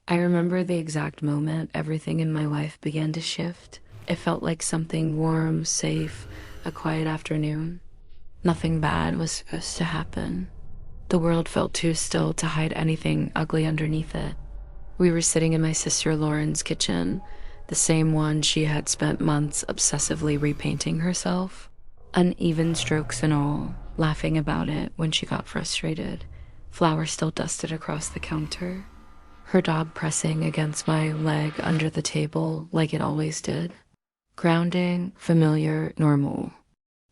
I remember the exact moment everything in my life began to shift. It felt like something warm, safe, a quiet afternoon. Nothing bad was supposed to happen. The world felt too still to hide anything ugly underneath it. We were sitting in my sister Lauren's kitchen, the same one she had spent months obsessively repainting herself, uneven strokes and all, laughing about it when she got frustrated, flour still dusted across the counter, her dog pressing against my leg under the table like it always did. Grounding, familiar, normal.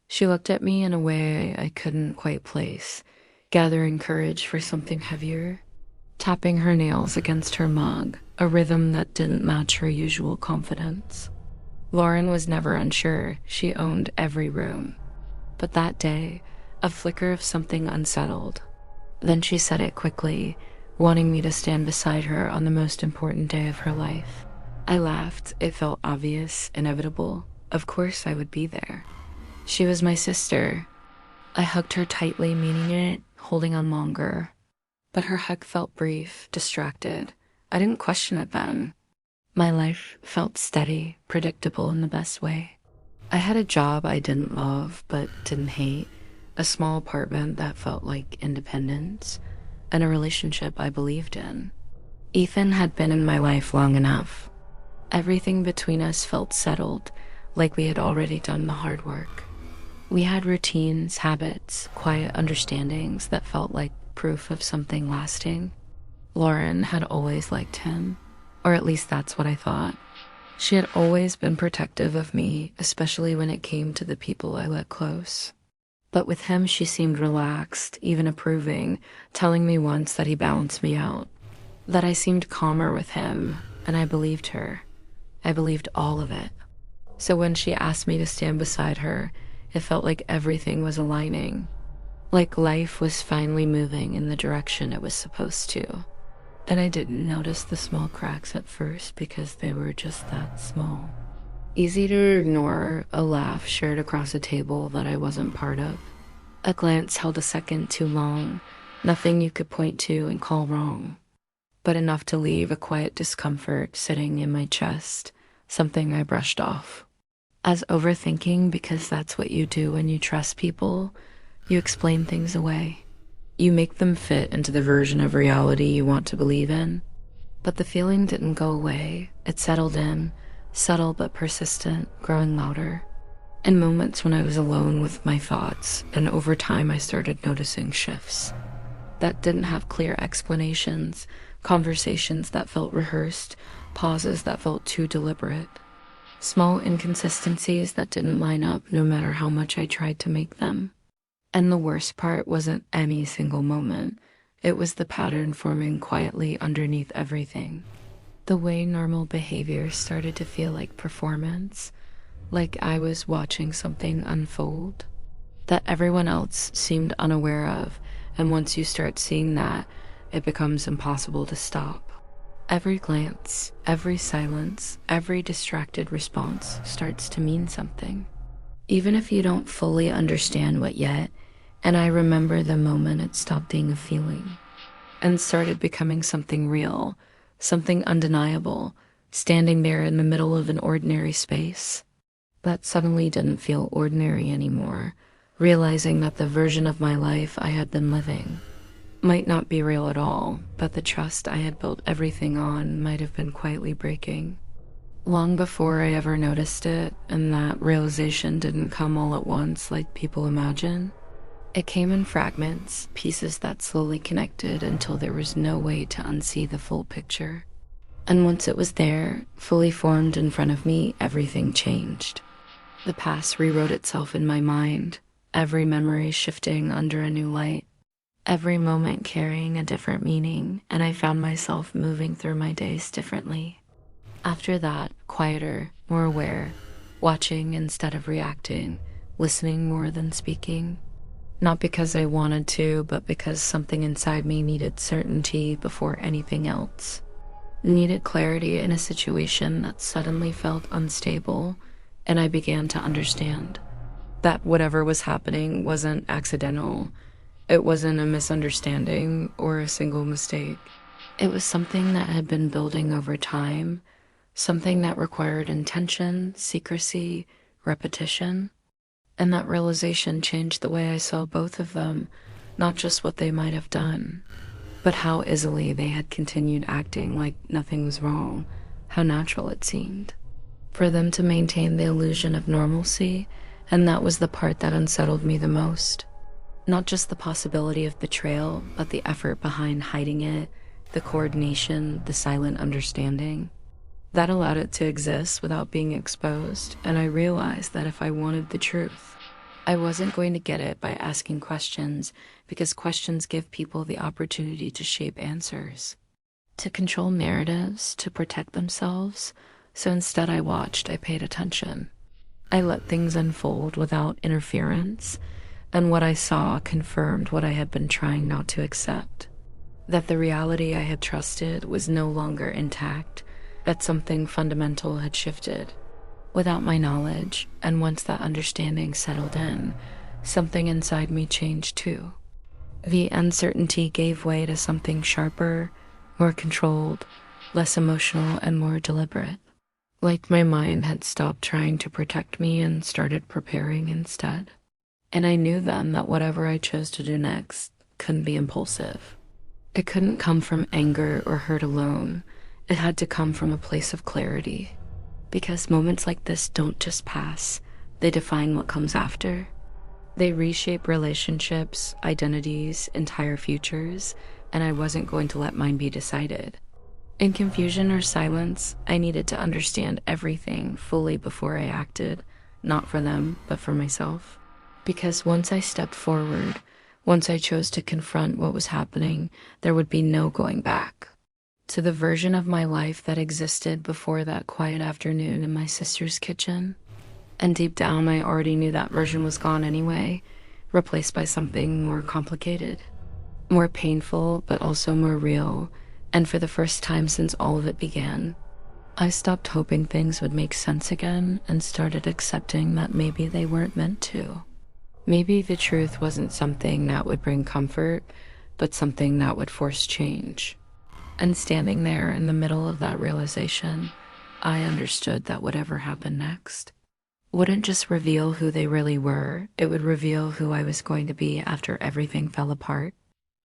She looked at me in a way I couldn't quite place, gathering courage for something heavier, tapping her nails against her mug, a rhythm that didn't match her usual confidence. Lauren was never unsure. She owned every room. But that day, a flicker of something unsettled. Then she said it quickly, wanting me to stand beside her on the most important day of her life. I laughed. It felt obvious, inevitable. Of course I would be there. She was my sister. I hugged her tightly, meaning it, holding on longer. But her hug felt brief, distracted. I didn't question it then. My life felt steady, predictable in the best way. I had a job I didn't love, but didn't hate. A small apartment that felt like independence. And a relationship I believed in. Ethan had been in my life long enough. Everything between us felt settled, like we had already done the hard work. We had routines, habits, quiet understandings that felt like proof of something lasting. Lauren had always liked him, or at least that's what I thought. She had always been protective of me, especially when it came to the people I let close. But with him, she seemed relaxed, even approving, telling me once that he balanced me out, that I seemed calmer with him, and I believed her. I believed all of it. So when she asked me to stand beside her, it felt like everything was aligning, like life was finally moving in the direction it was supposed to. And I didn't notice the small cracks at first because they were just that small. Easy to ignore, a laugh shared across a table that I wasn't part of. A glance held a second too long, nothing you could point to and call wrong, but enough to leave a quiet discomfort sitting in my chest, something I brushed off. As overthinking, because that's what you do when you trust people, you explain things away. You make them fit into the version of reality you want to believe in. But the feeling didn't go away. It settled in, subtle but persistent, growing louder. In moments when I was alone with my thoughts, and over time I started noticing shifts that didn't have clear explanations, conversations that felt rehearsed, pauses that felt too deliberate. Small inconsistencies that didn't line up no matter how much I tried to make them. And the worst part wasn't any single moment. It was the pattern forming quietly underneath everything. The way normal behavior started to feel like performance, like I was watching something unfold, that everyone else seemed unaware of, and once you start seeing that, it becomes impossible to stop. Every glance, every silence, every distracted response starts to mean something. Even if you don't fully understand what yet, and I remember the moment it stopped being a feeling and started becoming something real, something undeniable, standing there in the middle of an ordinary space. That suddenly didn't feel ordinary anymore, realizing that the version of my life I had been living might not be real at all, but the trust I had built everything on might have been quietly breaking. Long before I ever noticed it, and that realization didn't come all at once like people imagine. It came in fragments, pieces that slowly connected until there was no way to unsee the full picture. And once it was there, fully formed in front of me, everything changed. The past rewrote itself in my mind, every memory shifting under a new light. Every moment carrying a different meaning, and I found myself moving through my days differently. After that, quieter, more aware, watching instead of reacting, listening more than speaking. Not because I wanted to, but because something inside me needed certainty before anything else. Needed clarity in a situation that suddenly felt unstable, and I began to understand that whatever was happening wasn't accidental. It wasn't a misunderstanding or a single mistake. It was something that had been building over time, something that required intention, secrecy, repetition. And that realization changed the way I saw both of them, not just what they might have done, but how easily they had continued acting like nothing was wrong, how natural it seemed for them to maintain the illusion of normalcy, and that was the part that unsettled me the most. Not just the possibility of betrayal, but the effort behind hiding it, the coordination, the silent understanding. That allowed it to exist without being exposed, and I realized that if I wanted the truth, I wasn't going to get it by asking questions, because questions give people the opportunity to shape answers, to control narratives, to protect themselves. So instead I watched, I paid attention. I let things unfold without interference, and what I saw confirmed what I had been trying not to accept. That the reality I had trusted was no longer intact, that something fundamental had shifted. Without my knowledge, and once that understanding settled in, something inside me changed too. The uncertainty gave way to something sharper, more controlled, less emotional, and more deliberate. Like my mind had stopped trying to protect me and started preparing instead. And I knew then that whatever I chose to do next couldn't be impulsive. It couldn't come from anger or hurt alone. It had to come from a place of clarity. Because moments like this don't just pass, they define what comes after. They reshape relationships, identities, entire futures, and I wasn't going to let mine be decided. In confusion or silence, I needed to understand everything fully before I acted, not for them, but for myself. Because once I stepped forward, once I chose to confront what was happening, there would be no going back. To the version of my life that existed before that quiet afternoon in my sister's kitchen. And deep down, I already knew that version was gone anyway, replaced by something more complicated, more painful, but also more real. And for the first time since all of it began, I stopped hoping things would make sense again and started accepting that maybe they weren't meant to. Maybe the truth wasn't something that would bring comfort, but something that would force change. And standing there in the middle of that realization, I understood that whatever happened next wouldn't just reveal who they really were, it would reveal who I was going to be after everything fell apart.